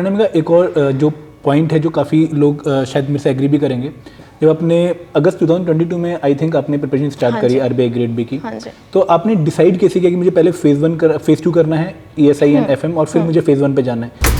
मैंने कहा एक और जो पॉइंट है जो काफ़ी लोग शायद मेरे से एग्री भी करेंगे, जब आपने अगस्त 2022 में आई थिंक आपने प्रिपरेशन स्टार्ट करी आरबीआई ग्रेड बी की। हाँ जी। तो आपने डिसाइड कैसे किया कि मुझे पहले फेज़ 2 करना है ईएसआई एंड एफएम और फिर मुझे फेज़ 1 पे जाना है?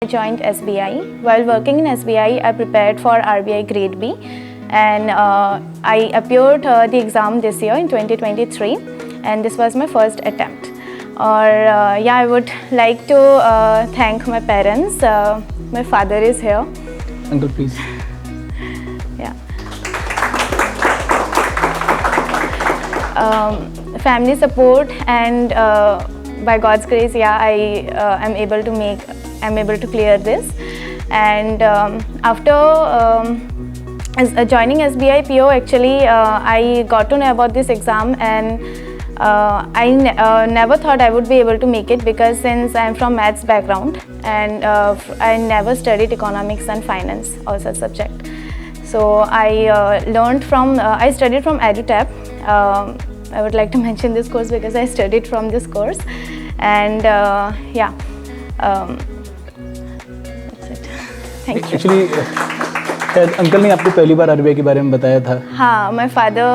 I joined SBI. While working in SBI, I prepared for RBI Grade B, and I appeared the exam this year in 2023, and this was my first attempt. Or yeah, I would like to thank my parents. My father is here. Uncle, please. Yeah. Family support, and by God's grace, yeah, I am able to clear this. And after joining SBI PO, actually I got to know about this exam, and I never thought I would be able to make it, because since I am from maths background, and I never studied economics and finance or such subject. So I studied from EduTap. I would like to mention this course because I studied from this course, and yeah, that's it. Thank you. Actually शायद uncle ने आपको पहली बार RBI के बारे में बताया था। हाँ, my father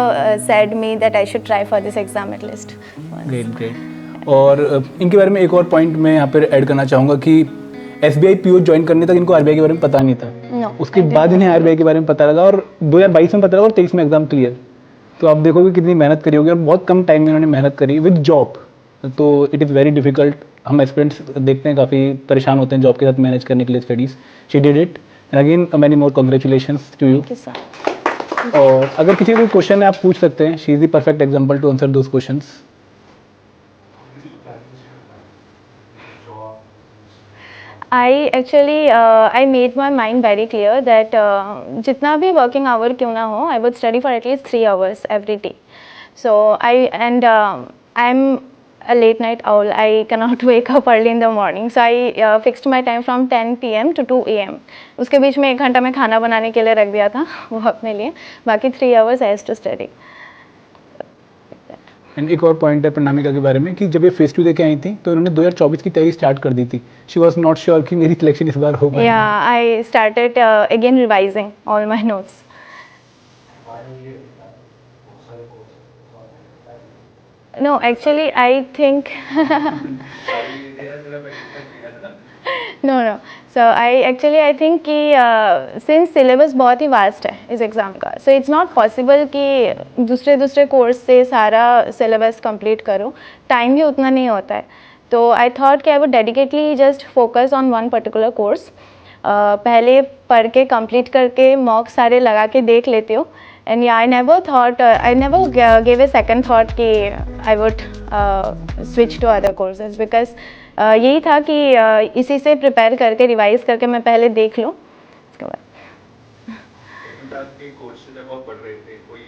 said me that I should try for this exam at least once. Great. और इनके बारे में एक और पॉइंट मैं यहाँ पर ऐड करना चाहूँगा कि एसबीआई पीओ ज्वाइन करने तक इनको आरबीआई के बारे में पता नहीं था। No, उसके बाद इन्हें आरबीआई के बारे में पता लगा, और 2022 में पता लगा और 23 में एग्जाम क्लियर। तो आप देखोगे कितनी मेहनत करी होगी, और बहुत कम टाइम में इन्होंने मेहनत करी विद जॉब। तो इट इज़ वेरी डिफिकल्ट। हम एस्पिरेंट्स देखते हैं काफ़ी परेशान होते हैं जॉब के साथ मैनेज करने के लिए studies. She did it, and again many more congratulations to you. और अगर किसी का कोई क्वेश्चन है आप पूछ सकते हैं। She is the perfect example to answer those questions. I actually I made my mind very clear that जितना भी working hour क्यों ना हो, I would study for at least 3 hours every day. So I'm a late night owl. I cannot wake up early in the morning. So I fixed my time from 10 p.m. to 2 a.m. उसके बीच में 1 घंटा मैं खाना बनाने के लिए रख दिया था वो अपने लिए। बाकी 3 hours I used to study. And एक और पॉइंट है प्रणामिका के बारे में कि जब ये फेस 2 देके आई थी तो इन्होंने 2024 की तैयारी स्टार्ट कर दी थी। शी वाज नॉट श्योर कि मेरी सिलेक्शन इस बार हो पाएगी। Yeah, I started again revising all my notes. No, actually I think no. So I think कि since syllabus बहुत ही vast है इस एग्ज़ाम का, so it's not possible कि दूसरे कोर्स से सारा syllabus complete करो, टाइम भी उतना नहीं होता है। तो I thought कि I would dedicatedly just focus on one particular course, पहले पढ़ के कंप्लीट करके मॉक सारे लगा के देख लेती हूँ. And yeah I never gave a second thought कि I would switch to other courses because यही था कि इसी से प्रिपेयर करके रिवाइज करके मैं पहले देख लूँ उसके बाद. के कोर्सेज जब आप पढ़ रहे थे कोई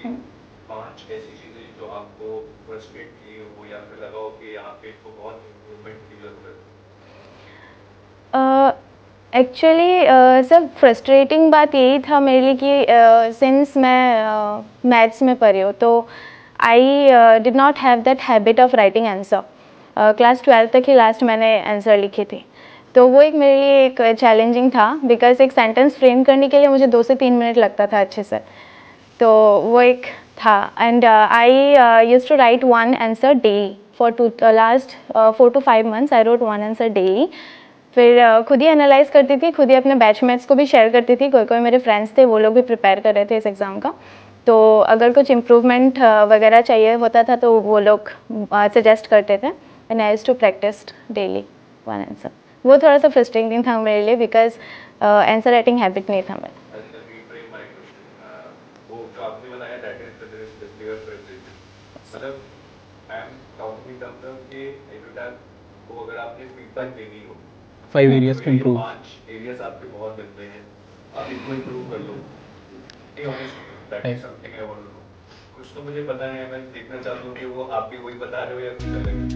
5 ऐसी चीजें जो आपको फ्रस्ट्रेट की हो या फिर लगा हो कि यहाँ पे तो बहुत इम्प्रूवमेंट की जरूरत है? एक्चुअली सब फ्रस्ट्रेटिंग बात यही था मेरे लिए कि सिंस मैं मैथ्स में पढ़ी हूँ तो I did not have that habit of writing answer. Class 12 तक ही लास्ट मैंने आंसर लिखी थी तो वो एक मेरे लिए एक चैलेंजिंग था बिकॉज एक सेंटेंस फ्रेम करने के लिए मुझे 2 से 3 मिनट लगता था अच्छे से. तो वो एक था. And I used to write one answer daily for last 4 to 5 months. I wrote one answer daily. फिर खुद ही एनालाइज करती थी, खुद ही अपने बैचमेट्स को भी शेयर करती थी. कोई कोई मेरे फ्रेंड्स थे वो लोग भी प्रिपेयर कर रहे थे इस एग्ज़ाम का. तो अगर कुछ इम्प्रूवमेंट वगैरह चाहिए होता था तो वो लोग सजेस्ट करते थे. And I used to practise daily one answer. वो थोड़ा सा फ्रस्ट्रेटिंग था मेरे लिए बिकॉज आंसर राइटिंग हैबिट नहीं था मेरा. वो जो आपने बताया दैट इज क्लियर प्रेजेंटेशन मतलब I am talking in terms of कि एजुटार को अगर आपने फीडबैक देनी हो 5 areas to improve. 5 एरियाज आपके बहुत बनते हैं आप इनको इंप्रूव कर लो. Be honest that is something I want to know. कुछ तो मुझे पता है मैं देखना चाहता हूँ कि वो आप भी वही बता रहे हो या कुछ अलग है.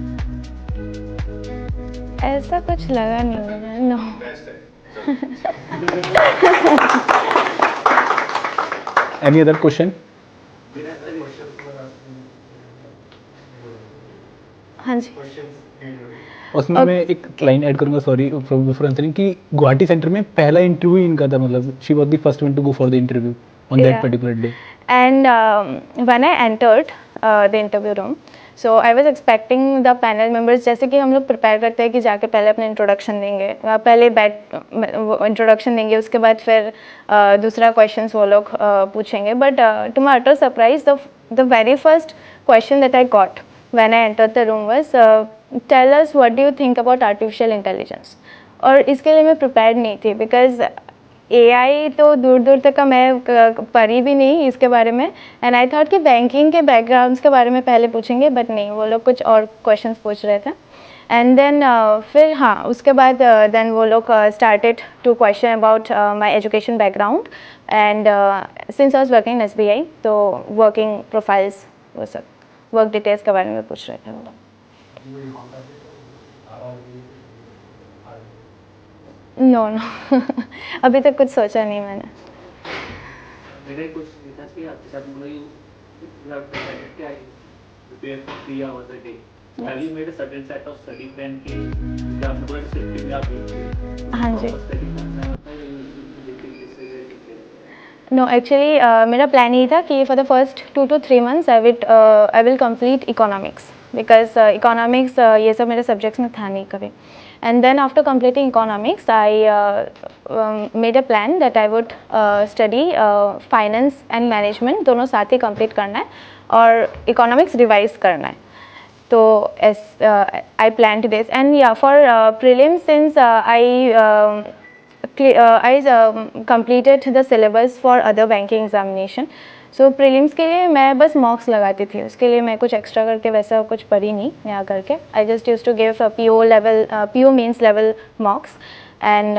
ऐसा कुछ लगा नहीं मुझे. नो. बेस्ट है. Any other question? हाँ जी. उसमें मैं एक लाइन ऐड करूंगा, सॉरी फॉर आंसरिंग, कि गुवाहाटी सेंटर में पहला इंटरव्यू इनका था. मतलब she was the first one to go for the interview on that Yeah. Particular day. And when I entered the interview room, so I was expecting the panel members, जैसे कि हम लोग prepare करते हैं कि जाके पहले अपने इंट्रोडक्शन देंगे, पहले इंट्रोडक्शन देंगे, उसके बाद फिर दूसरा क्वेश्चंस वो लोग पूछेंगे. But to my utter surprise the very first question that I got when I entered the room was tell us what do you think about artificial intelligence. और इसके लिए मैं प्रिपेयर्ड नहीं थी बिकॉज AI तो दूर दूर तक का मैं पढ़ी भी नहीं इसके बारे में. एंड आई थॉट कि बैंकिंग के बैकग्राउंड्स के बारे में पहले पूछेंगे, बट नहीं, वो लोग कुछ और क्वेश्चंस पूछ रहे थे. एंड देन फिर हाँ उसके बाद देन वो लोग started to question about my education background and since I was working in SBI तो वर्किंग प्रोफाइल्स वो सब वर्क डिटेल्स के बारे में पूछ रहे थे वो लोग. No no. अभी तक कुछ सोचा नहीं मैंने. मेरा कुछ था कि आपके साथ you have decided कि I prepare for 3 hours a day. So have you made a certain set of study plan कि जो आपने पूरा discipline में आप हाँ जी. study करना होता है या नो एक्चुअली मेरा प्लान यही था कि for the first 2 to 3 months I will complete economics because economics ये सब मेरे सब्जेक्ट्स में था नहीं कभी. And then after completing economics I made a plan that I would study finance and management दोनों साथ ही कंप्लीट करना है और इकोनॉमिक्स रिवाइज करना है. तो I plan to this and yeah for prelims since I completed the syllabus for other banking examination. So prelims के लिए मैं बस मॉक्स लगाती थी, उसके लिए मैं कुछ एक्स्ट्रा करके वैसा कुछ पढ़ी नहीं यहाँ करके. I just used to give PO means level mocks and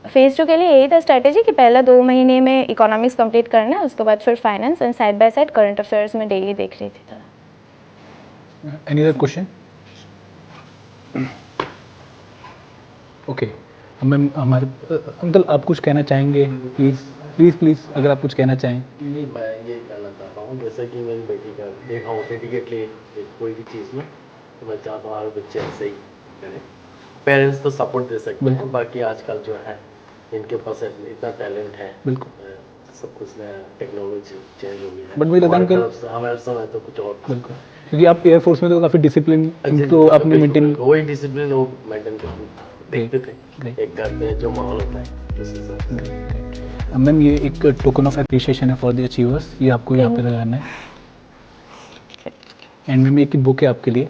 phase 2 के लिए यही था स्ट्रैटेजी कि पहला 2 महीने में इकोनॉमिक्स कंप्लीट करना है, उसके बाद फिर finance and side by side current affairs में डेली देख रही थी. Any other question? Okay. Ma'am हमारे अंकल आप कुछ कहना चाहेंगे? प्लीज़ प्लीज़ प्लीज़ अगर आप कुछ कहना चाहें. नहीं, मैं ये कहना चाहता हूँ जैसा कि मेरी बेटी का देखा हूँ डेडिकेटली कोई भी चीज़ में, तो मैं चाहता हूँ हर बच्चे ऐसे ही करें. पेरेंट्स तो सपोर्ट दे सकते हैं, बाकी आजकल जो है इनके पास इतना टैलेंट है. बिल्कुल. सब कुछ नया टेक्नोलॉजी चेंज हो गई है. बट मुझे लगता है हमारे अंकल तरफ से हमारे समय तो कुछ और. बिल्कुल, क्योंकि आप एयरफोर्स में तो काफ़ी डिसिप्लिन तो आपने मेंटेन. वही डिसिप्लिन वो मेंटेन देखते थे एक घर में जो माहौल होता है उस हिसाब से. मैम ये एक टोकन ऑफ अप्रिशिएशन है फॉर द अचीवर्स, ये आपको यहाँ पे लगाना है. एंड मैम एक बुक है आपके लिए,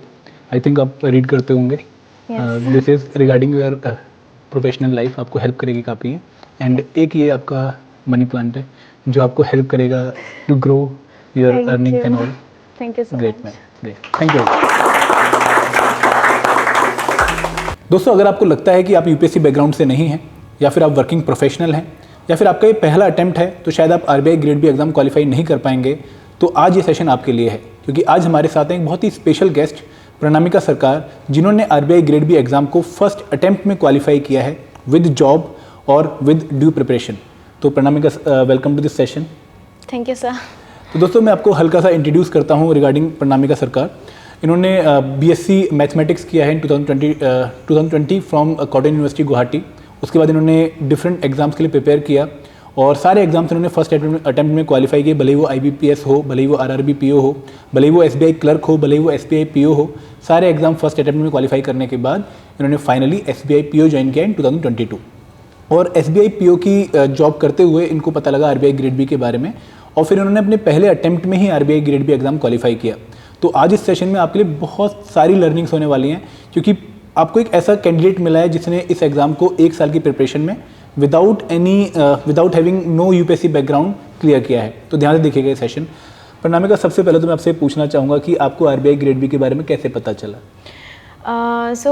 आई थिंक आप रीड करते होंगे. This is regarding your professional life आपको हेल्प करेगी काफ़ी। एंड एक ये आपका मनी प्लांट है जो आपको हेल्प करेगा to grow your Thank earning you. And all. Thank you so great much. Ma'am, great, thank you. दोस्तों, अगर आपको लगता है कि आप यूपीएससी बैकग्राउंड से नहीं हैं, या फिर आप वर्किंग प्रोफेशनल हैं, या फिर आपका ये पहला अटेम्प्ट है, तो शायद आप RBI grade B exam qualify नहीं कर पाएंगे, तो आज ये सेशन आपके लिए है। क्योंकि आज हमारे साथ हैं एक बहुत ही स्पेशल गेस्ट, प्रणामिका सरकार, जिन्होंने आरबीआई ग्रेड बी एग्जाम को फर्स्ट अटेम्प्ट में क्वालिफाई किया है विद जॉब और विद ड्यू प्रिपरेशन। तो Pranamika, welcome to this session. Thank you, sir. तो दोस्तों, मैं आपको हल्का सा इंट्रोड्यूस करता हूँ रिगार्डिंग प्रणामिका सरकार। इन्होंने बीएससी मैथमेटिक्स किया है इन 2020 फ्रॉम कॉटन यूनिवर्सिटी गुवाहाटी। उसके बाद इन्होंने डिफरेंट एग्जाम्स के लिए प्रिपेयर किया और सारे एग्जाम्स इन्होंने फर्स्ट अटेम्प्ट में क्वालिफाई किए, भले ही वो आईबीपीएस हो, भले ही वो आरआरबी पीओ हो, भले ही वो एसबीआई क्लर्क हो, भले ही वो एसबीआई पीओ हो। सारे एग्जाम फर्स्ट अटेम्प्ट में क्वालिफाई करने के बाद इन्होंने फाइनली एसबीआई पीओ ज्वाइन किया इन 2022। और एसबीआई पीओ की जॉब करते हुए इनको पता लगा आरबीआई ग्रेड बी के बारे में, और फिर उन्होंने अपने पहले अटेम्प्ट में ही RBI grade B exam qualify किया। तो आज इस सेशन में आपके लिए बहुत सारी लर्निंग्स होने वाली हैं, क्योंकि आपको एक ऐसा कैंडिडेट मिला है जिसने इस एग्ज़ाम को 1 साल की प्रिपरेशन में without having no UPSC background clear किया है। तो ध्यान से देखिएगा ये सेशन। प्रणामिका, सबसे पहले तो मैं आपसे पूछना चाहूँगा कि आपको आरबीआई ग्रेड बी के बारे में कैसे पता चला? So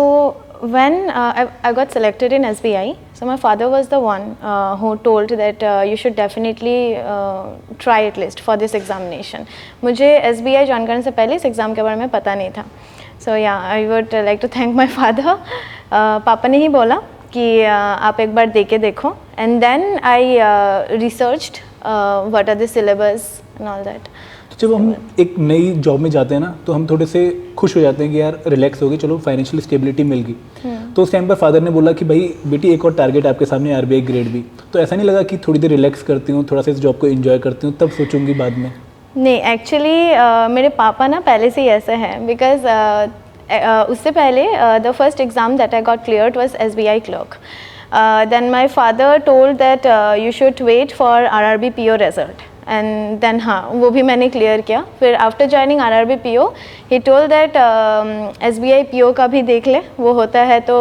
when I got selected in SBI, so my father was the one who told that you should definitely try at least for this examination. मुझे SBI ज्वाइन करने से पहले इस एग्ज़ाम के बारे में पता नहीं था। So yeah, I would like to thank my father. पापा ने ही बोला कि आप एक बार दे के देखो, and then I researched what are the syllabus and all that. तो जब हम एक नई जॉब में जाते हैं ना, तो हम थोड़े से खुश हो जाते हैं कि यार रिलैक्स हो गए, चलो फाइनेंशियल स्टेबिलिटी मिल गई। तो उस टाइम पर फादर ने बोला कि भाई बेटी, एक और टारगेट आपके सामने, आरबीआई ग्रेड बी। तो ऐसा नहीं लगा कि थोड़ी देर रिलैक्स करती हूँ, थोड़ा सा इस जॉब को एंजॉय करती हूँ, तब सोचूंगी बाद में? नहीं, एक्चुअली मेरे पापा ना पहले से ही ऐसे हैं, बिकॉज उससे पहले the first exam that I got cleared was SBI clerk. Then my father told that you should wait for RRB PO result, and then हाँ, वो भी मैंने क्लियर किया। फिर after joining RRB PO he told that SBI PO का भी देख ले, वो होता है। तो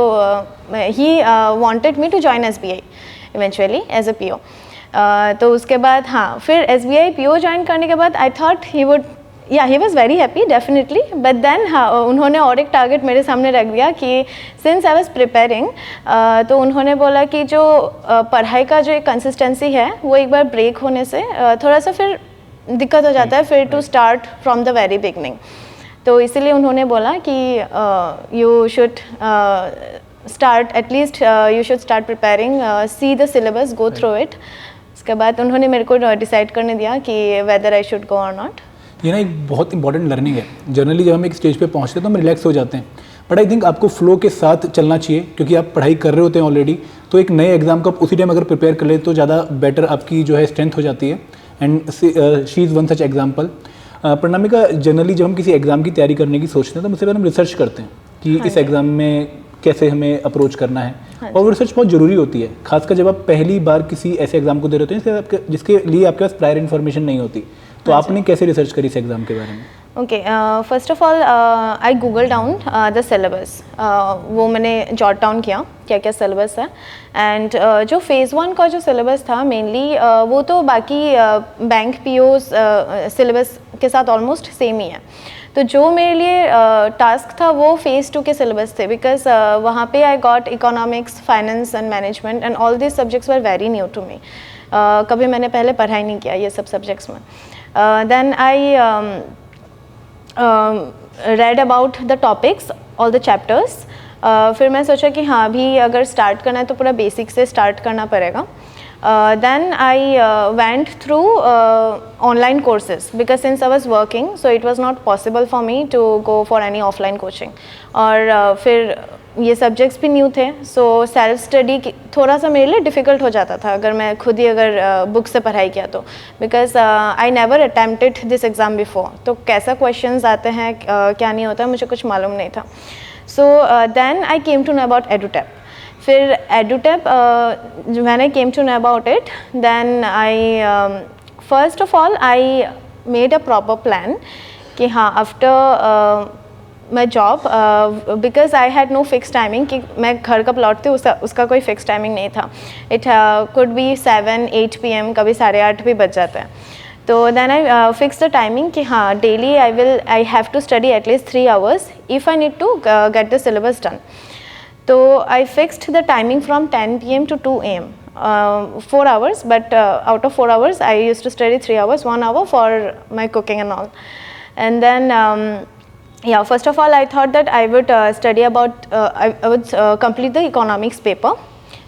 he wanted me to join SBI eventually as a PO. तो उसके बाद हाँ, फिर एसबीआई पीओ ज्वाइन करने के बाद I thought he would, yeah he was very happy definitely, but then हाँ, उन्होंने और एक टारगेट मेरे सामने रख दिया कि सिंस आई वॉज प्रिपेयरिंग, तो उन्होंने बोला कि जो पढ़ाई का जो एक कंसिस्टेंसी है वो एक बार ब्रेक होने से थोड़ा सा फिर दिक्कत हो जाता है, फिर to start from the very beginning. तो इसीलिए उन्होंने बोला कि you should start at least, you should start preparing, see the syllabus, go through it. उसके बाद उन्होंने मेरे को डिसाइड करने दिया कि वेदर आई शुड गो और नॉट। ये ना एक बहुत इंपॉर्टेंट लर्निंग है। जनरली जब हम एक स्टेज पे पहुंचते हैं तो हम रिलैक्स हो जाते हैं, बट आई थिंक आपको फ्लो के साथ चलना चाहिए, क्योंकि आप पढ़ाई कर रहे होते हैं ऑलरेडी। तो एक नए एग्जाम को आप उसी टाइम अगर प्रिपेयर कर ले तो ज़्यादा बेटर आपकी जो है स्ट्रेंथ हो जाती है। And she is one such example. Pranamika, generally जब हम किसी एग्ज़ाम की तैयारी करने की सोचते हैं तो उससे पहले हम रिसर्च करते हैं कि इस एग्ज़ाम में कैसे हमें अप्रोच करना है, और वो रिसर्च बहुत ज़रूरी होती है, खासकर जब आप पहली बार किसी ऐसे एग्ज़ाम को दे रहे होते हैं जिसके लिए आपके पास प्रायर इन्फॉर्मेशन नहीं होती। तो आपने कैसे रिसर्च करी इस एग्ज़ाम के बारे में? Okay, first of all I Google down the syllabus. वो मैंने जॉट डाउन किया क्या क्या सिलेबस है। एंड जो फेज़ 1 का जो सिलेबस था मेनली, वो तो बाकी बैंक पीओज सिलेबस के साथ ऑलमोस्ट सेम ही है। तो जो मेरे लिए टास्क था वो फेज़ 2 के सिलेबस थे, बिकॉज वहाँ पे I got economics, finance and management, and all this subjects were very new to me. कभी मैंने पहले पढ़ाई नहीं किया ये सब सब्जेक्ट्स में। Then I read about the topics, all the chapters. फिर मैं सोचा कि हाँ, अभी अगर स्टार्ट करना है तो पूरा बेसिक से स्टार्ट करना पड़ेगा। Then I went through online courses, because since I was working, so it was not possible for me to go for any offline coaching. और फिर ये सब्जेक्ट्स भी न्यू थे, सो सेल्फ स्टडी थोड़ा सा मेरे लिए डिफ़िकल्ट हो जाता था अगर मैं खुद ही अगर बुक से पढ़ाई किया तो, because I never attempted this exam before. तो कैसा क्वेश्चंस आते हैं, क्या नहीं होता, मुझे कुछ मालूम नहीं था। So then I came to know about EduTap. फिर EduTap when I came to know about it, then I first of all I made a proper plan कि हाँ, after my job because I had no fix timing कि मैं घर कब लौटती हूँ उसका कोई फिक्स टाइमिंग नहीं था. इट कुड बी 7-8 PM, कभी 8:30 भी बज जाता है. तो then I fix the timing कि हाँ daily I have to study at least 3 hours if I need to get the syllabus done. तो I fixed the timing from 10 PM to 2 AM. 4 hours, but out of 4 hours I used to study 3 hours, 1 hour for my cooking and all. And then yeah, first of all I thought that I would study about I would complete the economics paper.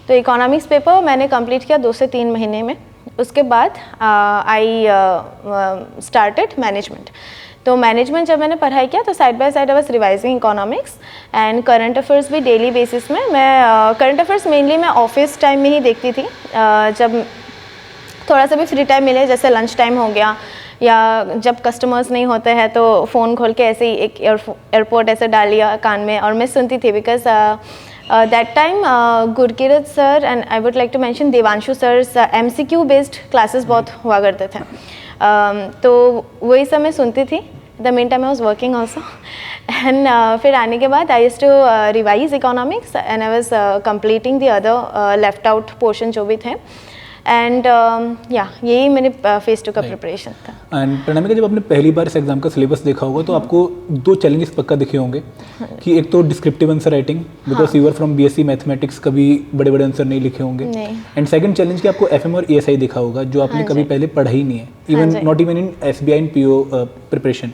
तो economics paper मैंने complete किया 2 से 3 महीने में. उसके बाद I started management. तो management जब मैंने पढ़ाई किया तो side by side I was revising economics and current affairs भी डेली बेसिस में. मैं करंट अफेयर्स मेनली मैं ऑफिस टाइम में ही देखती थी. जब थोड़ा सा भी फ्री टाइम मिले, जैसे लंच टाइम हो गया या जब कस्टमर्स नहीं होते हैं तो फ़ोन खोल के ऐसे ही एक एयरपोर्ट ऐसे डाल लिया कान में और मैं सुनती थी. Because that time Gurkirat sir and I would like to mention Devanshu sirs MCQ based classes बहुत हुआ करते थे. तो वही सब मैं सुनती थी. The main time I was working also. And फिर आने के बाद I used to revise economics and I was completing the other left out portion जो भी थे. एंड या यही मेरे फेस टू का प्रिपरेशन था. एंड प्रणमिका, जब आपने पहली बार इस एग्जाम का सिलेबस देखा होगा तो आपको 2 चैलेंजेस पक्का दिखे होंगे कि एक तो descriptive answer writing, because you are from BSc mathematics, कभी बड़े बड़े आंसर नहीं लिखे होंगे. एंड सेकंड चैलेंज कि आपको FM और ESI दिखा होगा जो आपने कभी पहले पढ़ा ही नहीं है, even not even in SBI and PO preparation.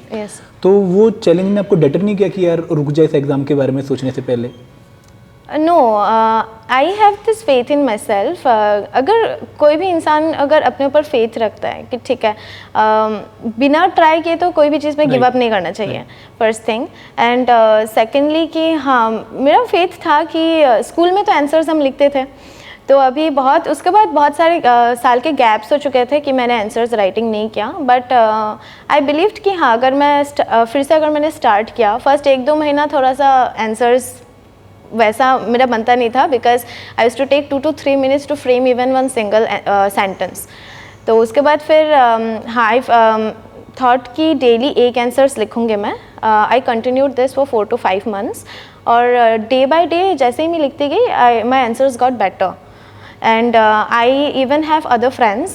तो वो चैलेंज ने आपको डेटर नहीं किया कि यार रुक जाए इस एग्जाम के बारे में सोचने से पहले? No, I have this faith in my self. अगर कोई भी इंसान अगर अपने ऊपर फेथ रखता है कि ठीक है बिना ट्राई किए तो कोई भी चीज़ में गिव अप नहीं करना चाहिए, फर्स्ट थिंग. एंड सेकेंडली कि हाँ मेरा फेथ था कि स्कूल में तो आंसर्स हम लिखते थे, तो अभी बहुत उसके बाद बहुत सारे साल के गैप्स हो चुके थे कि मैंने आंसर्स राइटिंग नहीं किया. बट आई बिलीव्ड कि हाँ अगर मैं फिर से अगर मैंने स्टार्ट किया, फर्स्ट 1-2 महीना थोड़ा सा आंसर्स वैसा मेरा बनता नहीं था, because I used to take 2 to 3 minutes to frame even one single sentence. तो उसके बाद फिर हाँ आई थॉट कि डेली एक आंसर्स लिखूँगी मैं. I continued this for 4 to 5 months और डे बाय डे जैसे ही मैं लिखती गई my answers got better. And I even have other friends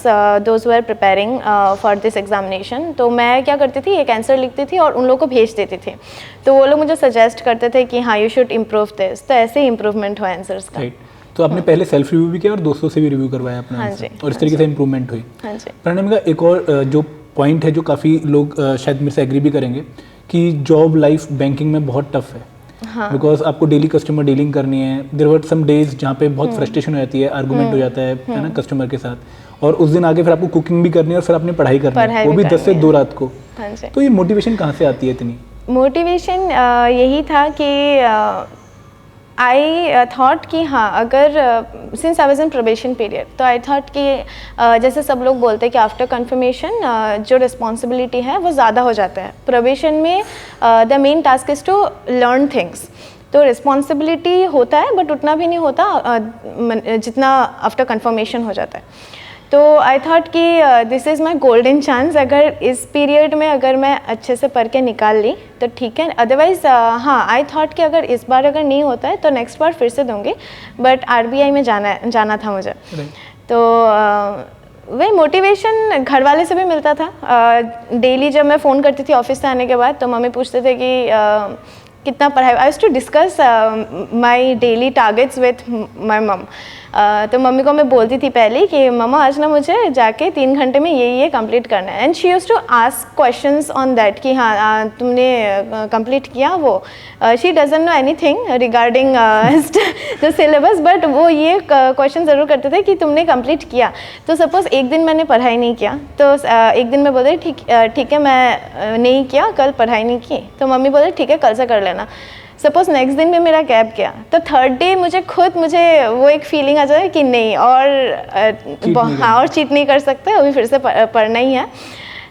those who are preparing for this examination. तो मैं क्या करती थी, एक आंसर लिखती थी और उन लोगों को भेज देती थी. तो वो लोग मुझे सजेस्ट करते थे कि हाँ यू शुड इम्प्रूव दिस. तो ऐसे ही इम्प्रूवमेंट हुआ आंसर्स का. तो आपने पहले सेल्फ रिव्यू भी किया और दोस्तों से भी रिव्यू करवाया अपना आंसर, और इस तरीके से इम्प्रूवमेंट हुई. हाँ जी. प्रणमिका, एक और जो पॉइंट है जो काफ़ी लोग शायद मेरे से एग्री भी करेंगे कि जॉब लाइफ बैंकिंग में बहुत टफ है. बिकॉज आपको डेली कस्टमर डीलिंग करनी है. देयर वर सम डेज जहाँ पे बहुत फ्रस्ट्रेशन हो जाती है, आर्गूमेंट हो जाता है ना कस्टमर के साथ, और उस दिन आगे फिर आपको कुकिंग भी करनी है और फिर आपने पढ़ाई करनी है, वो भी 10 से 2 रात को. तो ये मोटिवेशन कहाँ से आती है इतनी? मोटिवेशन यही था कि आई थॉट कि हाँ अगर since I was in probation period, तो आई थॉट कि जैसे सब लोग बोलते हैं कि आफ्टर कन्फर्मेशन जो रिस्पॉन्सिबिलिटी है वो ज़्यादा हो जाता है. प्रोबेशन में the main task is to learn things. तो रिस्पॉन्सिबिलिटी होता है बट उतना भी नहीं होता जितना आफ्टर कन्फर्मेशन हो जाता है. तो आई थॉट कि this is my golden chance. अगर इस पीरियड में अगर मैं अच्छे से पढ़ के निकाल ली तो ठीक है. अदरवाइज़ हाँ आई थॉट कि अगर इस बार अगर नहीं होता है तो नेक्स्ट बार फिर से दूँगी. बट RBI में जाना था मुझे. तो वही मोटिवेशन घर वाले से भी मिलता था. डेली जब मैं फ़ोन करती थी ऑफिस से आने के बाद तो मम्मी पूछते थे कि कितना पढ़ाई. I used to discuss my daily targets with my mum. तो मम्मी को मैं बोलती थी पहले कि मम्मा आज ना मुझे जाके 3 घंटे में ये कंप्लीट करना है. And she used to ask questions on that कि हाँ तुमने कंप्लीट किया. वो she doesn't know anything regarding the syllabus, but वो ये क्वेश्चन ज़रूर करते थे कि तुमने कंप्लीट किया. तो सपोज़ एक दिन मैंने पढ़ाई नहीं किया तो एक दिन मैं बोले ठीक है मैं नहीं किया, कल पढ़ाई नहीं की. तो मम्मी बोले ठीक है कल से कर लेना. सपोज नेक्स्ट दिन में मेरा गैप गया तो थर्ड डे मुझे वो एक फीलिंग आ जाए कि नहीं और हाँ और चीट नहीं कर सकते, अभी फिर से पढ़ना ही है.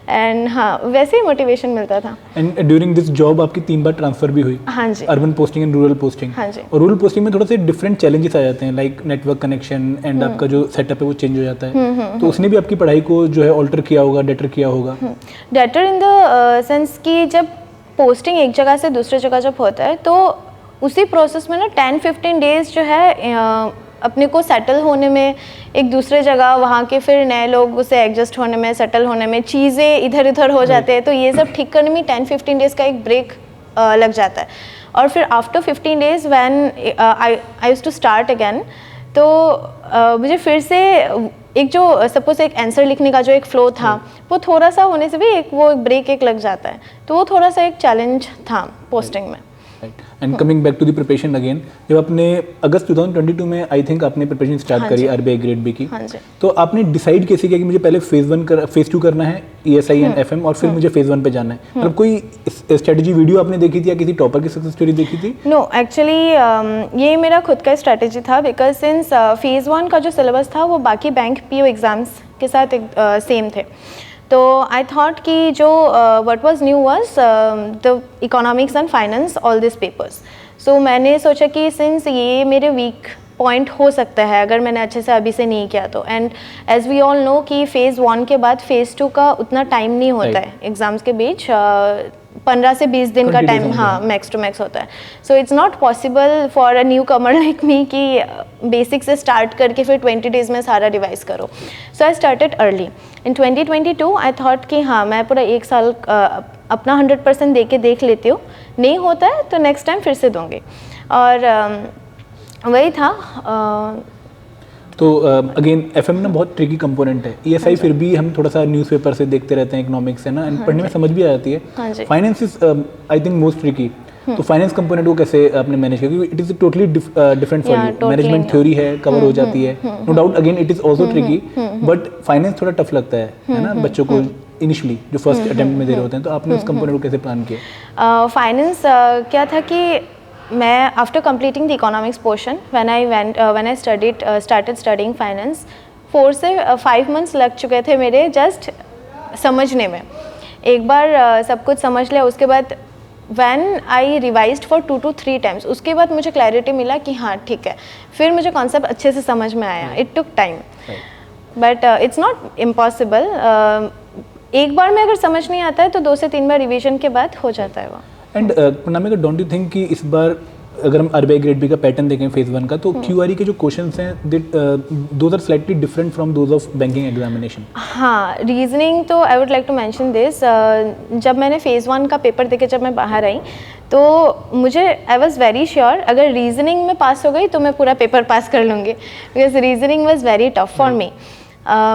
एंड हाँ वैसे ही मोटिवेशन मिलता था. एंड ड्यूरिंग दिस जॉब आपकी 3 बार ट्रांसफर भी हुई. हाँ जी. Urban posting and rural posting. हाँ जी. और रूरल पोस्टिंग में थोड़ा से डिफरेंट चैलेंजेस आ जाते हैं, लाइक नेटवर्क कनेक्शन एंड आपका जो सेटअप है वो चेंज हो जाता है. तो उसने भी आपकी पढ़ाई को जो है ऑल्टर किया होगा, डेटर किया होगा. डेटर इन द सेंस कि जब पोस्टिंग एक जगह से दूसरी जगह जब होता है तो उसी प्रोसेस में ना 10-15 डेज जो है अपने को सेटल होने में, एक दूसरे जगह वहाँ के फिर नए लोग उसे एडजस्ट होने में, सेटल होने में, चीज़ें इधर उधर हो जाते हैं, तो ये सब ठीक करने में 10-15 डेज़ का एक ब्रेक लग जाता है। और फिर after 15 days when I used to start again, तो मुझे फिर से एक जो सपोज एक आंसर लिखने का जो एक फ्लो था वो थोड़ा सा होने से भी एक वो ब्रेक एक लग जाता है, तो वो थोड़ा सा एक चैलेंज था पोस्टिंग में। And coming back to the preparation again, जब आपने अगस्त 2022 में आई थिंक आपने प्रिपरेशन स्टार्ट करी आरबीआई ग्रेड बी की, हाँ जी। तो आपने डिसाइड कैसे किया कि मुझे पहले फेज 2 करना है ESI एंड FM और फिर मुझे फेज 1 पे जाना है? मतलब कोई स्ट्रेटजी वीडियो आपने देखी थी या किसी टॉपर की सक्सेस स्टोरी देखी थी? नो एक्चुअली ये मेरा खुद का स्ट्रेटजी था, बिकॉज सिंस फेज़ 1 का जो सिलेबस था वो बाकी बैंक PO एग्ज़ाम्स के साथ सेम थे, तो आई थॉट कि जो what was new was the economics and finance all this papers. So मैंने सोचा कि सिंस ये मेरे वीक पॉइंट हो सकता है अगर मैंने अच्छे से अभी से नहीं किया तो, and as we all know कि फेज़ 1 के बाद फेज़ 2 का उतना टाइम नहीं होता है एग्ज़ाम्स के बीच, 15 से 20 दिन का टाइम, हाँ, मैक्स टू मैक्स होता है। So it's not possible for a new Qamar like me कि बेसिक से स्टार्ट करके फिर 20 डेज़ में सारा रिवाइज करो। So I started early in 2022। I thought कि हाँ मैं पूरा एक साल अपना 100% दे के देख लेती हूँ, नहीं होता है तो नेक्स्ट टाइम फिर से दूँगी, और वही था। तो अगेन FM ना बहुत ट्रिकी कंपोनेंट है, ESI फिर भी हम थोड़ा सा न्यूज़पेपर से देखते रहते हैं, इकोनॉमिक्स है ना, पढ़ने में समझ भी आ जाती है। Finance is I think most tricky, तो फाइनेंस कंपोनेंट को कैसे आपने मैनेज किया? क्योंकि it is totally different for you, management theory है, कवर हो जाती है, no doubt again it is also tricky, but finance थोड़ा टफ लगता है ना बच्चों को इनिशियली जो फर्स्ट अटेम्प्ट में दे रहे होते हैं, तो आपने उस कंपोनेंट को कैसे प्लान किया? फाइनेंस क्या था कि मैं after completing the economics portion when I started studying finance, 4 से 5 मंथ्स लग चुके थे मेरे जस्ट समझने में। एक बार सब कुछ समझ लिया, उसके बाद when I revised for 2 to 3 times, उसके बाद मुझे क्लैरिटी मिला कि हाँ ठीक है, फिर मुझे कॉन्सेप्ट अच्छे से समझ में आया। It took time but it's not impossible. एक बार में अगर समझ नहीं आता है तो 2 से 3 बार रिवीजन के बाद हो जाता है वो। And Pranamika, don't you think कि इस बार अगर हम आरबीआई ग्रेड बी का पैटर्न देखें फेज 1 का, तो QRE के जो क्वेश्चंस हैं those are slightly different from those of banking examination? हाँ, रीजनिंग तो I would like to mention this, जब मैंने फेज़ 1 का पेपर देके जब मैं बाहर आई तो मुझे आई वॉज वेरी श्योर अगर रीजनिंग में पास हो गई तो मैं पूरा पेपर पास कर लूँगी, because reasoning was very tough for me,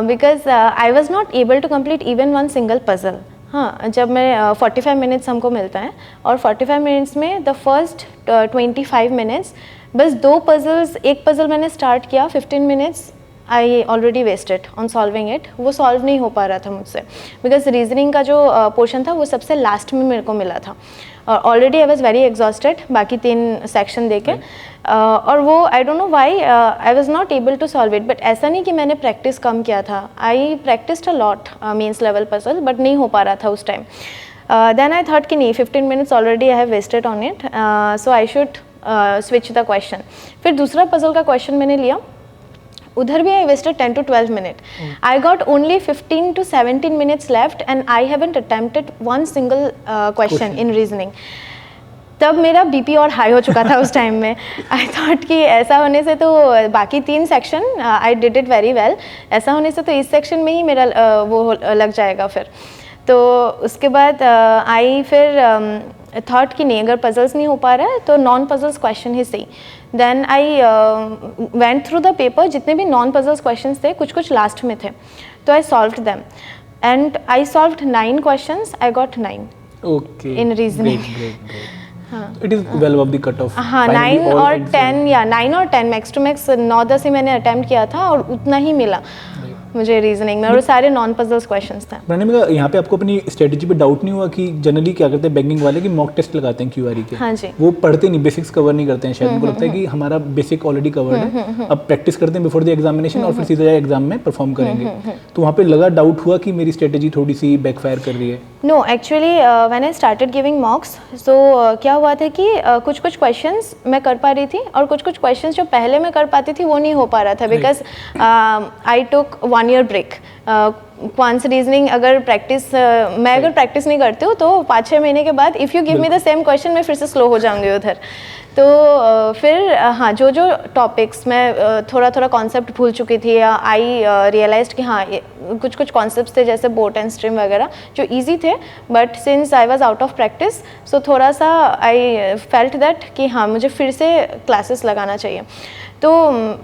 because I was not able to complete even one single puzzle. हाँ, जब मैं 45 मिनट्स हमको मिलता है और 45 मिनट्स में द फर्स्ट 25 मिनट्स बस 2 पजल्स, एक पजल मैंने स्टार्ट किया, 15 minutes I already wasted on solving it, वो सॉल्व नहीं हो पा रहा था मुझसे, बिकॉज रीजनिंग का जो पोर्शन था वो सबसे लास्ट में मेरे को मिला था और already I was very exhausted बाकी 3 सेक्शन देके, और वो I don't know why I was not able to solve it. But ऐसा नहीं कि मैंने प्रैक्टिस कम किया था, I practised a lot mains level puzzle, but नहीं हो पा रहा था उस टाइम। देन आई थॉट कि नहीं, 15 minutes already I have wasted on it, so I should switch the question. फिर दूसरा पजल का क्वेश्चन मैंने लिया, उधर भी I wasted 10 to 12 minute. I got only 15 to 17 minutes left and I haven't attempted one single question in reasoning. तब मेरा BP और हाई हो चुका था उस टाइम में। आई थॉट कि ऐसा होने से तो बाकी 3 section I did it very well, ऐसा होने से तो इस सेक्शन में ही मेरा वो लग जाएगा फिर। तो उसके बाद आई फिर थॉट कि नहीं, अगर पजल्स नहीं हो पा रहा है तो नॉन पजल्स क्वेश्चन ही सही। Then I went through the paper, जितने भी नॉन पजल्स क्वेश्चंस थे कुछ कुछ लास्ट में थे, तो I solved them and I solved 9 questions, I got 9 in reasoning. It is well above the cut off. हाँ, 9 और 10 या 9 और 10 मैक्स टू मैक्स 9-10 ही मैंने अटेम्प्ट किया था और उतना ही मिला मुझे रीजनिंग में, और सारे नॉन पजल्स क्वेश्चंस थे। प्रणामिका, यहाँ पे आपको अपनी स्ट्रेटजी पे डाउट नहीं हुआ कि जनरली क्या करते हैं बैंकिंग वाले कि मॉक टेस्ट लगाते हैं QRE के? हाँ जी। वो पढ़ते नहीं, बेसिक्स कवर नहीं करते हैं शायद, उनको लगता है कि हमारा बेसिक ऑलरेडी कवर्ड है, अब प्रैक्टिस करते हैं बिफोर द एग्जामिनेशन और फिर सीधा जाए एग्जाम में परफॉर्म करेंगे। तो वहाँ पे लगा डाउट हुआ कि मेरी स्ट्रेटजी थोड़ी सी बैकफायर कर रही है? No, actually when I started giving mocks, so क्या हुआ था कि कुछ कुछ क्वेश्चंस मैं कर पा रही थी और कुछ कुछ क्वेश्चंस जो पहले मैं कर पाती थी वो नहीं हो पा रहा था, because I took 1 year break. Quants reasoning अगर प्रैक्टिस मैं अगर प्रैक्टिस नहीं करती हूँ तो 5-6 महीने के बाद if you give me the same question मैं फिर से स्लो हो जाऊँगी उधर। तो फिर हाँ जो टॉपिक्स मैं थोड़ा थोड़ा कॉन्सेप्ट भूल चुकी थी या आई रियलाइज्ड कि हाँ कुछ कुछ कॉन्सेप्ट्स थे जैसे बोट एंड स्ट्रीम वगैरह जो इजी थे, but since I was out of practice so थोड़ा सा आई फेल्ट दैट कि हाँ मुझे फिर से क्लासेस लगाना चाहिए। तो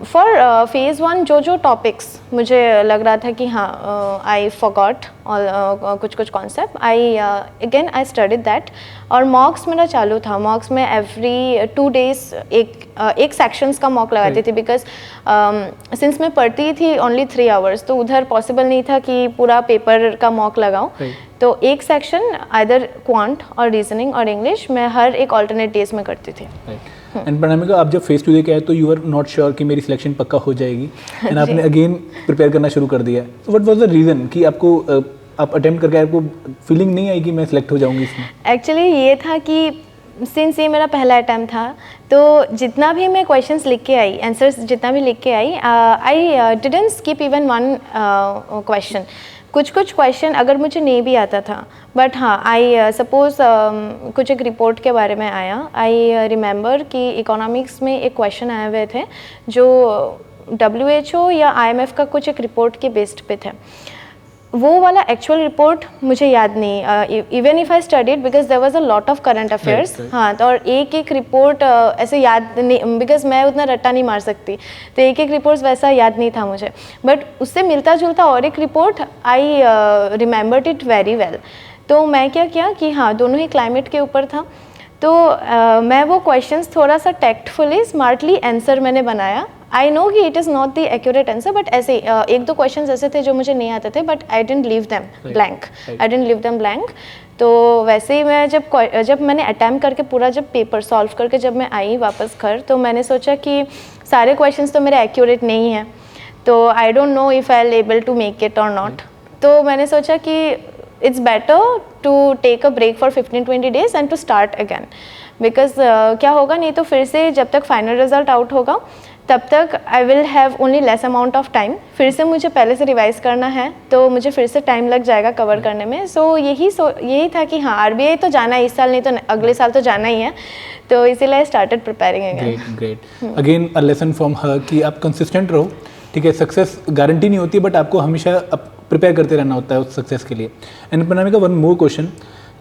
फॉर फेज़ 1 जो टॉपिक्स मुझे लग रहा था कि हाँ आई फॉरगॉट कुछ कुछ concept, I again I studied that. और मॉक्स मेरा चालू था, मॉक्स में एवरी 2 days एक सेक्शंस का मॉक लगाती थी, बिकॉज सिंस मैं पढ़ती थी ओनली 3 hours तो उधर पॉसिबल नहीं था कि पूरा पेपर का मॉक लगाऊं। तो एक सेक्शन आइदर क्वांट और रीजनिंग और इंग्लिश मैं हर एक ऑल्टरनेट डेज में करती थी। एंड प्रणमिका, आप जब फेस टू के आए तो यू आर नॉट श्योर कि मेरी सिलेक्शन पक्का हो जाएगी एंड आपने अगेन प्रिपेयर करना शुरू कर दिया। So what was the reason कि आपको आप अटेम्प्ट करके आपको फीलिंग नहीं आई कि मैं सिलेक्ट हो जाऊंगी इसमें? एक्चुअली ये था कि सिंस ये मेरा पहला अटैम्प्ट था तो जितना भी मैं क्वेश्चंस लिख के आई, आंसर्स जितना भी लिख के आई, I didn't skip even 1 question. कुछ कुछ क्वेश्चन अगर मुझे नहीं भी आता था, बट हाँ आई सपोज कुछ एक रिपोर्ट के बारे में आया, आई रिमेंबर कि इकोनॉमिक्स में एक क्वेश्चन आए हुए थे जो WHO या IMF का कुछ एक रिपोर्ट के बेस्ड पे थे। वो वाला एक्चुअल रिपोर्ट मुझे याद नहीं, even if I studied because there was a lot of current affairs. हाँ, तो और एक एक रिपोर्ट ऐसे याद नहीं, बिकॉज मैं उतना रट्टा नहीं मार सकती, तो एक एक रिपोर्ट्स वैसा याद नहीं था मुझे, बट उससे मिलता जुलता और एक report I remembered it very well. तो मैं क्या किया कि हाँ दोनों ही क्लाइमेट के ऊपर था, तो मैं वो क्वेश्चंस थोड़ा सा टैक्टफुली स्मार्टली आंसर मैंने बनाया। आई नो कि it is not the accurate answer, but ऐसे एक दो क्वेश्चंस ऐसे थे जो मुझे नहीं आते थे, but I didn't leave them blank, I didn't leave them blank. तो वैसे ही मैं जब मैंने अटैम्प्ट करके पूरा जब पेपर सॉल्व करके जब मैं आई वापस घर, तो मैंने सोचा कि सारे क्वेश्चंस तो मेरे एक्यूरेट नहीं हैं, तो I don't know if I'll able to make it और नॉट। तो मैंने सोचा कि it's better to take a break for 15-20 days and to start again, because क्या होगा नहीं तो फिर से जब तक फाइनल रिजल्ट आउट होगा तब तक I will have only less amount of time, फिर से मुझे पहले से रिवाइज करना है तो मुझे फिर से टाइम लग जाएगा कवर करने में। सो यही था कि हाँ RBI तो जाना है इस साल, नहीं तो अगले साल तो जाना ही है, तो इसीलिए started preparing again. Great again a lesson from her कि आप कंसिस्टेंट रहो, ठीक है। सक्सेस गारंटी नहीं होती, बट आपको हमेशा प्रिपेयर करते रहना होता है उस सक्सेस के लिए। एंड प्रणमिका, वन मोर क्वेश्चन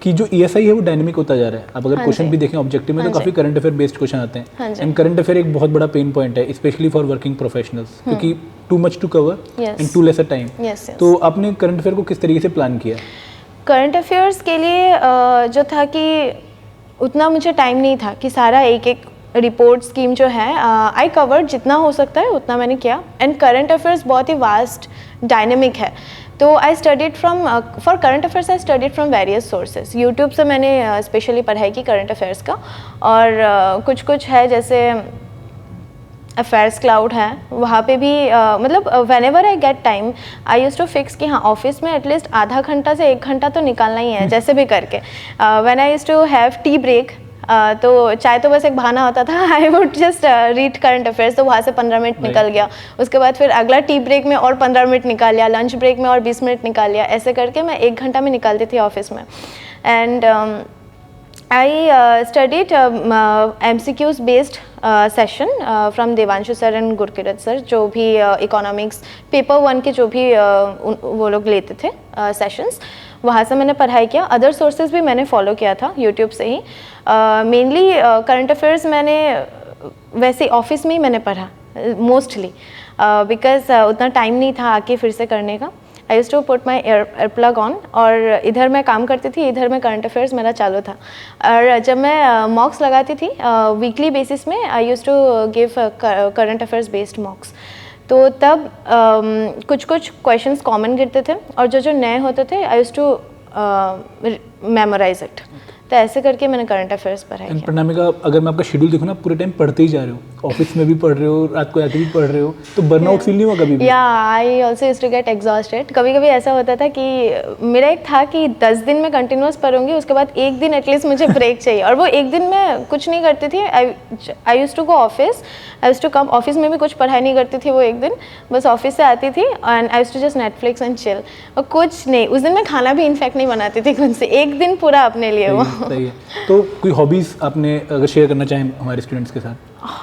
कि जो ESI है वो डायनेमिक होता जा रहा है। आप अगर क्वेश्चन भी देखें ऑब्जेक्टिव में तो काफ़ी करंट अफेयर बेस्ड क्वेश्चन आते हैं, एंड करंट अफेयर एक बहुत बड़ा पेन पॉइंट है स्पेशली फॉर वर्किंग प्रोफेशनल्स, क्योंकि too much to cover in too lesser time. तो आपने करंट अफेयर को किस तरीके से प्लान किया? करंट अफेयर्स के लिए जो था कि उतना मुझे टाइम नहीं था कि सारा एक एक रिपोर्ट स्कीम जो है आई कवर्ड, जितना हो सकता है उतना मैंने किया। एंड करंट अफेयर्स बहुत ही वास्ट डायनेमिक है, तो I studied from for current affairs I studied from various sources. YouTube से मैंने स्पेशली पढ़ाई की करंट अफेयर्स का, और कुछ कुछ है जैसे अफेयर्स क्लाउड है, वहाँ पे भी मतलब whenever I get time I used to fix कि हाँ ऑफिस में एटलीस्ट आधा घंटा से 1 घंटा तो निकालना ही है जैसे भी करके। When I used to have tea break, तो चाहे तो बस एक बहाना होता था, I would just read current affairs, तो वहाँ से 15 मिनट निकल गया, उसके बाद फिर अगला टी ब्रेक में और 15 मिनट निकाल लिया, लंच ब्रेक में और 20 मिनट निकाल लिया, ऐसे करके मैं 1 घंटा में निकालती थी ऑफिस में। And I studied MCQs based session from Devanshu sir and Gurkirat sir, जो भी इकोनॉमिक्स पेपर 1 के जो भी वो लोग लेते थे सेशंस, वहाँ से मैंने पढ़ाई किया। अदर सोर्सेज भी मैंने फॉलो किया था यूट्यूब से ही। मेनली करंट अफेयर्स मैंने वैसे ऑफिस में ही मैंने पढ़ा मोस्टली, बिकॉज उतना टाइम नहीं था आके फिर से करने का। I used to put my ear plug on, और इधर मैं काम करती थी, इधर मैं करंट अफेयर्स मेरा चालू था। और जब मैं मॉक्स लगाती थी वीकली बेसिस में, I used to give current affairs based mocks, तो तब कुछ कुछ क्वेश्चंस कॉमन गिरते थे, और जो जो नए होते थे आई यूज टू मेमोराइज इट। तो ऐसे करके मैंने करंट अफेयर्स पढ़ाई एंड है। प्रणामिका, अगर मैं आपका शेड्यूल देखूँ ना, पूरे टाइम पढ़ते ही जा रहे हो, ऑफिस में भी पढ़ रहे हो, रात को आके भी पढ़ रहे हो, तो बर्नआउट फील नहीं हुआ कभी भी? Yeah I also used to get exhausted. कभी कभी ऐसा होता था कि मेरा एक था कि 10 दिन मैं कंटिन्यूस पढ़ूंगी, उसके बाद एक दिन एटलीस्ट मुझे ब्रेक चाहिए, और वो एक दिन मैं कुछ नहीं करती थी। I used to go office, I used to come, office में भी कुछ पढ़ाई नहीं करती थी वो एक दिन, बस ऑफिस से आती थी and I used to just Netflix and chill, और कुछ नहीं। उस दिन मैं खाना भी इनफैक्ट नहीं बनाती थी खुद से, एक दिन पूरा अपने लिए वो। सही है। तो कोई हॉबीज़ आपने अगर शेयर करना चाहें हमारे स्टूडेंट्स के साथ?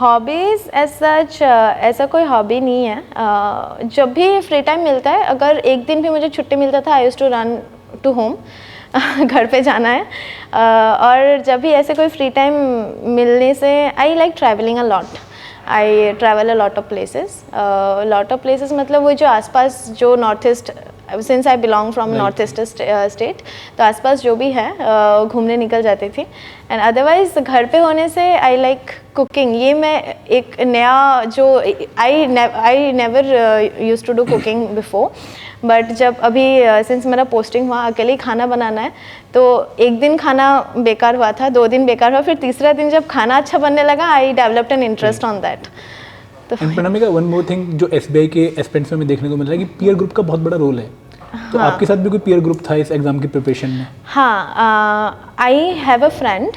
हॉबीज़ एज सच ऐसा कोई हॉबी नहीं है। जब भी फ्री टाइम मिलता है, अगर एक दिन भी मुझे छुट्टी मिलता था, I used to run to home, घर पे जाना है। और जब भी ऐसे कोई फ्री टाइम मिलने से, I like travelling a lot. I travel a lot of places, मतलब वो जो आसपास जो north east, since I belong from north east state, तो आसपास जो भी है घूमने निकल जाती थी। एंड अदरवाइज घर पे होने से आई लाइक कुकिंग। ये मैं एक नया जो I never used to do cooking before, but जब अभी सिंस मेरा पोस्टिंग हुआ, अकेले ही खाना बनाना है, तो एक दिन खाना बेकार हुआ था, 2 दिन बेकार हुआ, फिर तीसरा दिन जब खाना अच्छा बनने लगा, I developed an interest on that. And Pranamika, one more thing जो एसबीआई के एस्पिरेंट्स में हमें देखने को मिल रहा है कि पीयर ग्रुप का बहुत बड़ा रोल है। तो आपके साथ भी कोई पीयर ग्रुप था इस एग्जाम की प्रिपरेशन में? हाँ, I have a friend,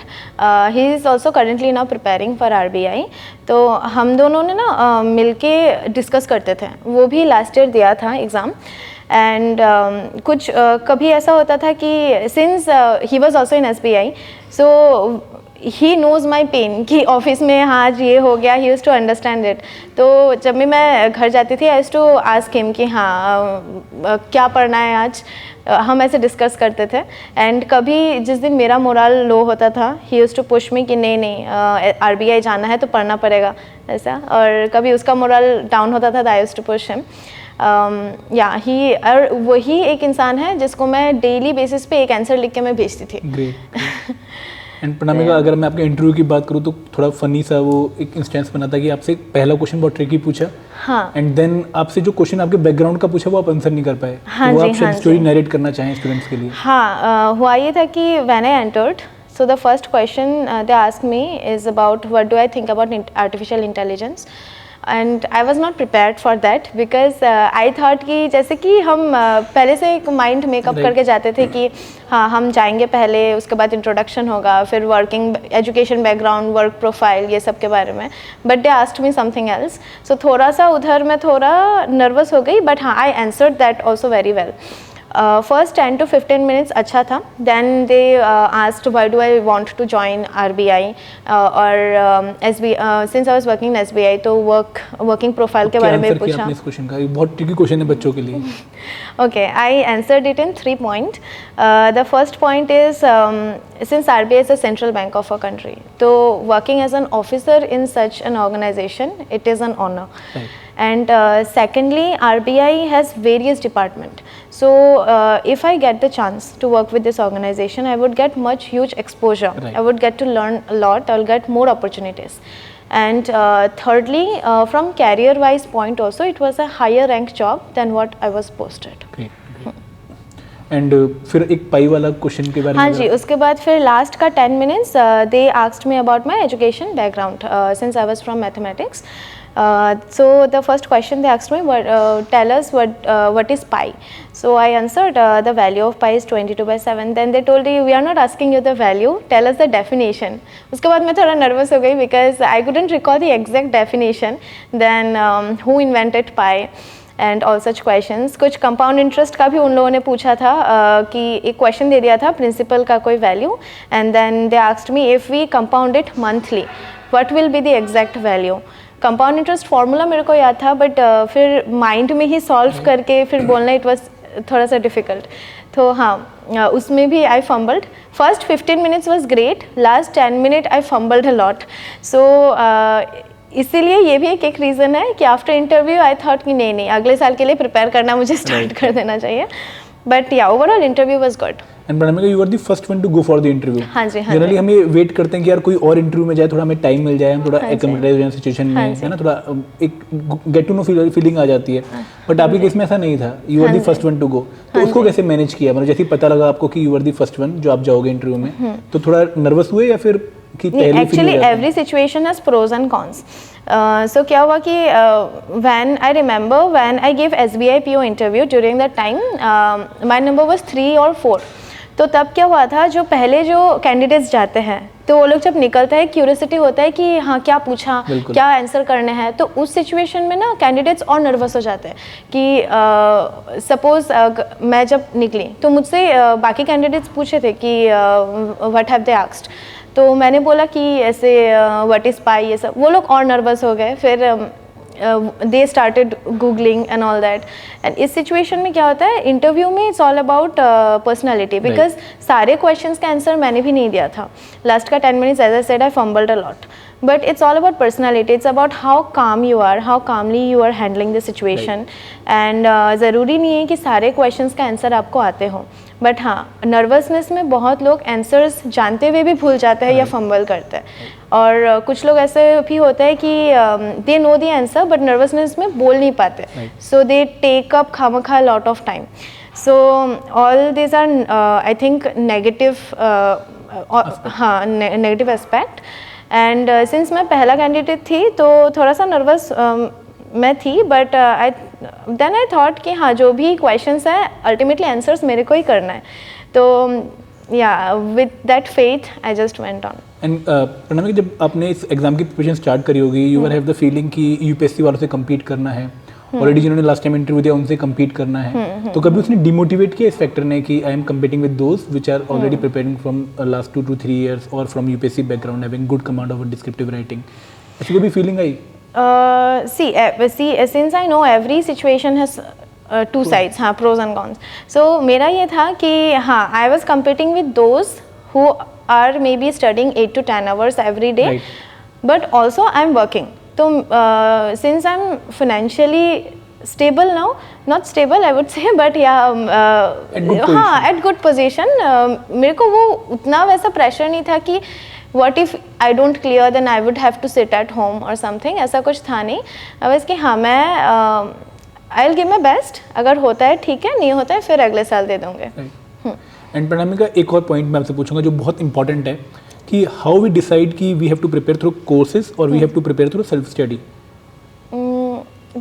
he is also currently now preparing for RBI। तो हम दोनों ने ना मिलके डिस्कस करते थे। वो भी लास्ट ईयर दिया था एग्ज़ाम, एंड कुछ कभी ऐसा होता था कि since he was also in SBI, so he knows my pain कि ऑफिस में हाँ आज ये हो गया, he use to understand it. तो जब भी मैं घर जाती थी, I use to ask him कि हाँ क्या पढ़ना है आज, हम ऐसे डिस्कस करते थे। एंड कभी जिस दिन मेरा मोरल लो होता था, ही यूज़ टू पुश मी कि नहीं RBI जाना है तो पढ़ना पड़ेगा, ऐसा। और कभी उसका मोरल डाउन होता था, तो आई यूज़ टू पुश हिम। ही, और वही एक इंसान है जिसको मैं डेली बेसिस पे एक आंसर लिख के मैं भेजती थी। ग्रेट। एंड प्रणामिका, अगर मैं आपके इंटरव्यू की बात करूँ तो थोड़ा फनी सा वो एक इंस्टेंस बना था कि आपसे पहला क्वेश्चन बहुत ट्रिकी पूछा, हाँ, एंड देन आपसे जो क्वेश्चन आपके बैकग्राउंड का पूछा वो आप आंसर नहीं कर पाए। हाँ तो जी, आप शायद हाँ स्टोरी जी। नरेट करना चाहें स्टूडेंट्स के लिए? हाँ, हुआ ये था कि when I entered, so the first question they asked me is about what do I think about artificial intelligence, and I was not prepared for that because I thought कि जैसे कि हम पहले से एक माइंड मेकअप करके जाते थे कि हाँ हम जाएंगे पहले, उसके बाद इंट्रोडक्शन होगा, फिर working education background, work profile, ये सब के बारे में। But they asked me something else, so थोड़ा सा उधर मैं थोड़ा नर्वस हो गई, बट हाँ I answered that also very well. First 10 to 15 minutes अच्छा था। Then they asked why do I want to join RBI और SBI, since I was working in SBI, तो वर्किंग प्रोफाइल के बारे में पूछा। इस क्वेश्चन का बहुत ट्रिकी क्वेश्चन है बच्चों के लिए। Okay, I answered it in 3 points. The first point is, since RBI is a central bank of our country, so working as an officer in such an organization, it is an honor. Right. And secondly, RBI has various departments. So if I get the chance to work with this organization, I would get huge exposure. Right. I would get to learn a lot. I will get more opportunities. And thirdly, from career-wise point also, it was a higher rank job than what I was posted. And फिर एक पाई वाला question के बारे में? हाँ जी, उसके बाद फिर लास्ट का 10 minutes they asked me about my education background since I was from mathematics. So the first question they asked me, tell us what is pi. So I answered the value of pi is 22/7. Then they told me, we are not asking you the value, tell us the definition. उसके बाद मैं थोड़ा nervous हो गई because I couldn't recall the exact definition. Then who invented pi and all such questions. कुछ compound interest का भी उन लोगों ने पूछा था कि एक क्वेश्चन दे दिया था प्रिंसिपल का कोई value, and then they asked me if we compound it monthly what will be the exact value. Compound interest formula मेरे को याद था, बट फिर माइंड में ही सॉल्व करके फिर बोलना इट वाज थोड़ा सा डिफ़िकल्ट. तो हाँ, उसमें भी I fumbled. First 15 minutes was great, last 10 minute I fumbled a lot. So इसीलिए ये भी एक रीज़न है कि आफ्टर इंटरव्यू आई थॉट कि नहीं अगले साल के लिए प्रिपेयर करना मुझे स्टार्ट कर देना चाहिए. बट या overall interview was good. And Pranamika you are the first one to go for the interview. हाँ जी, हाँ जनरली जी. हमें वेट करते हैं कि यार कोई और इंटरव्यू में जाए, थोड़ा हमें टाइम मिल जाए, हम थोड़ा हाँ जी. एक्कमोडेट हो जाए सिचुएशन हाँ में, जी. है ना, थोड़ा एक गेट टू नो फीलिंग आ जाती है. बट आपके केस में ऐसा नहीं था, यू आर हाँ द जी. First one to go. तो हाँ उसको जी. कैसे मैनेज किया, मतलब जैसे ही पता लगा आपको कि you are the first one जो आप जाओगे इंटरव्यू में, तो थोड़ा नर्वस हुए या फिर कि पहले actually every situation has pros and cons. So क्या हुआ कि when I remember when I give SBI PO interview during that time my number was 3 और 4. तो तब क्या हुआ था, जो पहले जो कैंडिडेट्स जाते हैं तो वो लोग जब निकलता है क्यूरियोसिटी होता है कि हाँ क्या पूछा, क्या आंसर करने हैं. तो उस सिचुएशन में ना कैंडिडेट्स और नर्वस हो जाते हैं कि सपोज मैं जब निकली तो मुझसे बाकी कैंडिडेट्स पूछे थे कि व्हाट हैव दे आस्क्ड. तो मैंने बोला कि ऐसे व्हाट इज़ पाई, ये सब. वो लोग और नर्वस हो गए. फिर they started googling and all that. And इस सिचुएशन में क्या होता है, इंटरव्यू में it's all about personality, because सारे क्वेश्चंस का आंसर मैंने भी नहीं दिया था. लास्ट का 10 minutes as I said I fumbled a lot. But it's all about personality. It's about how calm you are, how calmly you are handling the situation. And ज़रूरी नहीं है कि सारे questions का आंसर आपको आते हो. बट हाँ, नर्वसनेस में बहुत लोग आंसर्स जानते हुए भी भूल जाते हैं या फंबल करते हैं. और कुछ लोग ऐसे भी होते हैं कि they know the answer but nervousness में बोल नहीं पाते. सो दे टेक अप खामखा lot of time. So all this are I think negative, हाँ नेगेटिव एस्पेक्ट. एंड सिंस मैं पहला कैंडिडेट थी तो थोड़ा सा नर्वस मैं थी. बट देन आई थॉट कि हाँ जो भी क्वेश्चंस हैं अल्टीमेटली आंसर्स मेरे को ही करना है. तो या with that faith I just went on. And Pranamika जब आपने इस एग्जाम की प्रिपरेशन स्टार्ट करी होगी, you will have the feeling कि UPSC वालों से compete करना है, ऑलरेडी जिन्होंने लास्ट टाइम इंटरव्यू दिया उनसे compete करना है. तो कभी उसने डिमोटिवेट किया इस फैक्टर ने कि I am competing with those which are already preparing from last 2 to 3 years or from UPSC background having good command of descriptive writing? ऐसी कोई भी feeling I? See, since I know every situation has two sides, हाँ pros and cons. So मेरा ये था कि हाँ I was competing with those who are maybe studying 8 to 10 hours every day, Right. but also I'm working. So since I'm financially stable now, not stable I would say, but yeah, हाँ at good position. मेरे को वो उतना वैसा pressure नहीं था कि what if I don't clear then I would have to sit at home or something. ऐसा कुछ था नहीं. बस कि हाँ मैं I'll give my best. अगर होता है ठीक है, नहीं होता है फिर अगले साल दे दूँगे. एंड प्रणमिका एक और पॉइंट मैं आपसे पूछूंगा जो बहुत इंपॉर्टेंट है कि हाउ वी डिसाइड कि we have to prepare through courses और we have to prepare through self study.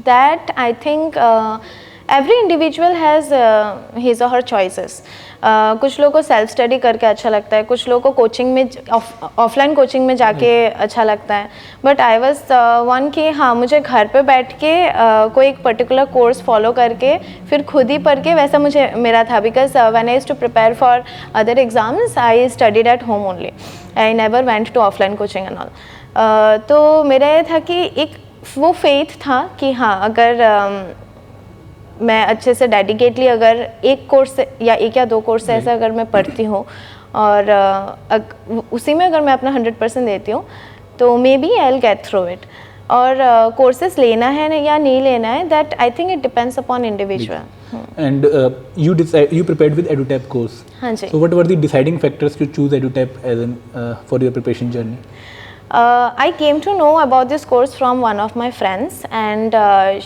That I think every individual has his or her choices. कुछ लोगों को सेल्फ स्टडी करके अच्छा लगता है, कुछ लोगों को कोचिंग में ऑफलाइन कोचिंग में जाके अच्छा लगता है. बट आई वाज वन कि हाँ मुझे घर पे बैठ के कोई एक पर्टिकुलर कोर्स फॉलो करके फिर खुद ही पढ़ के वैसा मुझे मेरा था. Because when I used to prepare for other exams I studied at home only. I never went to offline coaching and all. तो मेरा ये था कि एक वो फेथ था कि हाँ अगर मैं अच्छे से डेडिकेटली अगर एक कोर्स या 1 या 2 कोर्स ऐसा अगर मैं पढ़ती हूँ और उसी में अगर मैं अपना 100% देती हूँ तो maybe I will get through it. और कोर्सेज लेना है या नहीं लेना है that I think it depends upon individual. And you prepared with EduTap course. हाँ जी. So what were the deciding factors to choose EduTap as an for your preparation journey? I came to know about this course from one of my friends and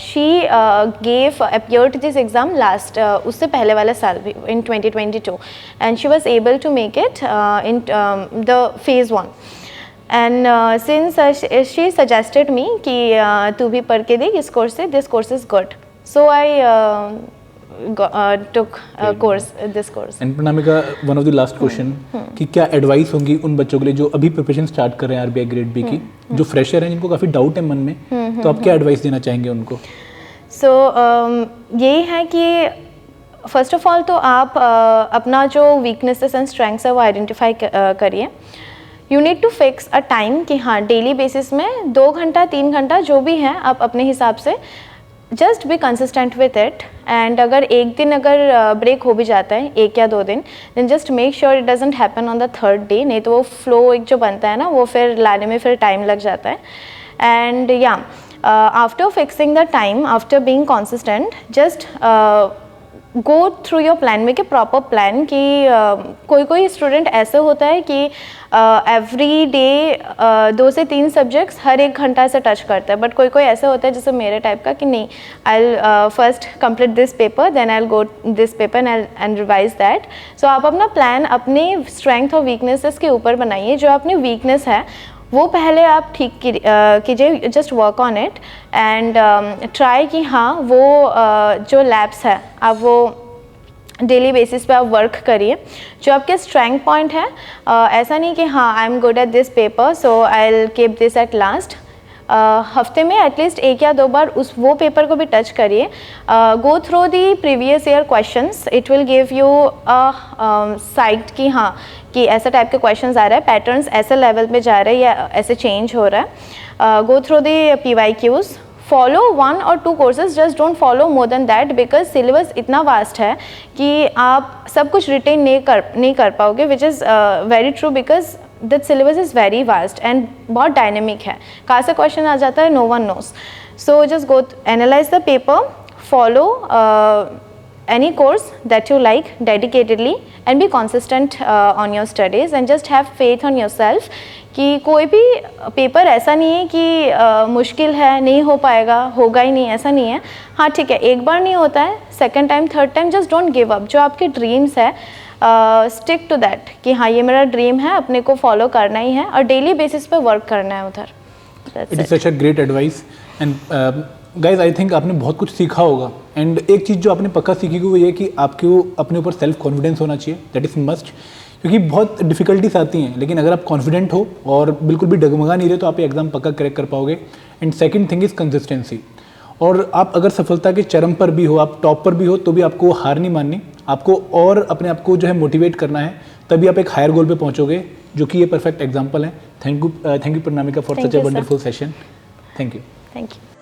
she appeared this exam last उससे पहले वाले साल भी in 2022 and she was able to make it in the phase 1 and since she suggested me कि तू भी पढ़ के देख इस कोर्स से, this course is good. So I took this course. And प्रणमिका one of the last question कि क्या एडवाइस होंगी उन बच्चों के लिए जो अभी प्रिपरेशन स्टार्ट कर रहे हैं RBI ग्रेड बी की, जो फ्रेशर हैं जिनको काफ़ी डाउट है मन में, तो आप क्या एडवाइस देना चाहेंगे उनको? So यही है कि फर्स्ट ऑफ ऑल तो आप अपना जो वीकनेसेस एंड स्ट्रेंथ्स है वो आइडेंटिफाई करिए. You need to fix a time कि हाँ डेली बेसिस में 2 घंटा 3 घंटा जो भी है आप अपने हिसाब से just be consistent with it. And अगर एक दिन अगर ब्रेक हो भी जाता है 1 या 2 दिन then just make sure it doesn't happen on the 3rd day. नहीं तो वो फ्लो एक जो बनता है ना वो फिर लाने में फिर टाइम लग जाता है. एंड या after fixing the time after being consistent just go through your plan, make a proper plan कि कोई कोई स्टूडेंट ऐसे होता है कि एवरी डे 2 से 3 सब्जेक्ट्स हर 1 घंटा से टच करता है, बट कोई कोई ऐसा होता है जैसे मेरे टाइप का कि नहीं, I first complete this paper, then I go this paper and revise that. So आप अपना प्लान अपने स्ट्रेंथ और वीकनेसेस के ऊपर बनाइए. जो अपनी वीकनेस है वो पहले आप ठीक कीजिए, just work on it and try कि हाँ वो जो लैब्स है आप वो डेली बेसिस पे आप वर्क करिए. जो आपके स्ट्रेंथ पॉइंट है, ऐसा नहीं कि हाँ I am good at this paper so I will keep this at last. हफ्ते में एटलीस्ट 1 या 2 बार वो पेपर को भी टच करिए. गो through the previous year questions, it will give you site कि हाँ कि ऐसा टाइप के क्वेश्चंस आ रहा है, पैटर्न्स ऐसे लेवल पे जा रहे हैं या ऐसे चेंज हो रहा है. Go through the PYQs, follow 1 or 2 courses, just don't follow more than that because syllabus इतना वास्ट है कि आप सब कुछ रिटेन नहीं कर पाओगे, which is very true because that syllabus is very vast and बहुत डायनेमिक है. कहाँ से क्वेश्चन आ जाता है, no one knows. So just go analyse the paper, follow any course that you like dedicatedly and be consistent on your studies and just have faith on yourself कि कोई भी पेपर ऐसा नहीं है कि मुश्किल है, नहीं हो पाएगा, होगा ही नहीं, ऐसा नहीं है. हाँ ठीक है, एक बार नहीं होता है, second time third time just don't give up. जो आपके ड्रीम्स है स्टिक टू दैट कि हाँ ये मेरा ड्रीम है, अपने को फॉलो करना ही है और डेली बेसिस पे वर्क करना है उधर. It is such a great advice and guys I think आपने बहुत कुछ सीखा होगा. एंड एक चीज़ जो आपने पक्का सीखी वो ये कि आपको अपने ऊपर सेल्फ कॉन्फिडेंस होना चाहिए, दैट इज़ मस्ट. क्योंकि बहुत डिफिकल्टीज आती हैं, लेकिन अगर आप कॉन्फिडेंट हो और बिल्कुल भी डगमगा नहीं रहे तो आप एग्ज़ाम पक्का क्रैक कर पाओगे. And second thing is consistency. और आप अगर सफलता के चरम पर भी हो, आप टॉप पर भी हो, तो भी आपको हार नहीं माननी, आपको और अपने आप को जो है मोटिवेट करना है, तभी आप एक हायर गोल पे पहुँचोगे, जो कि ये परफेक्ट एग्जाम्पल है. Thank you Pranamika for such a wonderful session. Thank you. Thank you.